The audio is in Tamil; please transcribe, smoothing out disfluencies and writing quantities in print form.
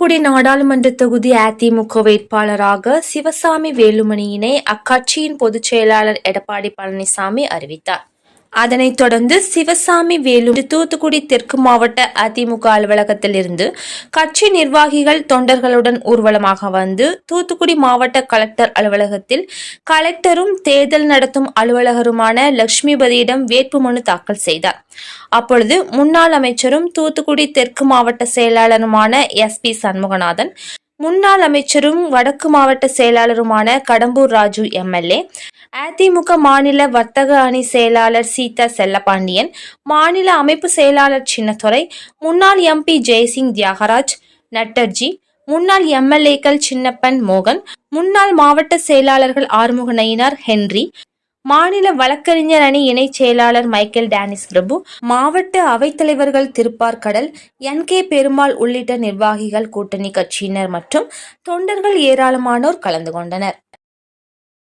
தூத்துக்குடி நாடாளுமன்ற தொகுதி அதிமுக வேட்பாளராக சிவசாமி வேலுமணியினை அக்கட்சியின் பொதுச் செயலாளர் எடப்பாடி பழனிசாமி அறிவித்தார். அதனைத் தொடர்ந்து சிவசாமி வேலுமணி தூத்துக்குடி தெற்கு மாவட்ட அதிமுக அலுவலகத்தில் இருந்து கட்சி நிர்வாகிகள் தொண்டர்களுடன் ஊர்வலமாக வந்து தூத்துக்குடி மாவட்ட கலெக்டர் அலுவலகத்தில் கலெக்டரும் தேர்தல் நடத்தும் அலுவலகருமான லட்சுமிபதியிடம் வேட்புமனு தாக்கல் செய்தார். அப்பொழுது முன்னாள் அமைச்சரும் தூத்துக்குடி தெற்கு மாவட்ட செயலாளருமான SP சண்முகநாதன், முன்னாள் அமைச்சரும் வடக்கு மாவட்ட செயலாளருமான கடம்பூர் ராஜு MLA, அதிமுக மாநில வர்த்தக அணி செயலாளர் சீதா செல்லப்பாண்டியன், மாநில அமைப்பு செயலாளர் சின்னத்துரை, முன்னாள் MP ஜெயசிங் தியாகராஜ், நட்டர்ஜி, முன்னாள் MLAக்கள் சின்னப்பன் மோகன், முன்னாள் மாவட்ட செயலாளர்கள் ஆறுமுக நயினார் ஹென்றி, மாநில வழக்கறிஞர் அணி இணைச் செயலாளர் மைக்கேல் டேனிஸ் பிரபு, மாவட்ட அவைத்தலைவர்கள் திருப்பார்கடல், NK பெருமாள் உள்ளிட்ட நிர்வாகிகள், கூட்டணி கட்சியினர் மற்றும் தொண்டர்கள் ஏராளமானோர் கலந்து கொண்டனர்.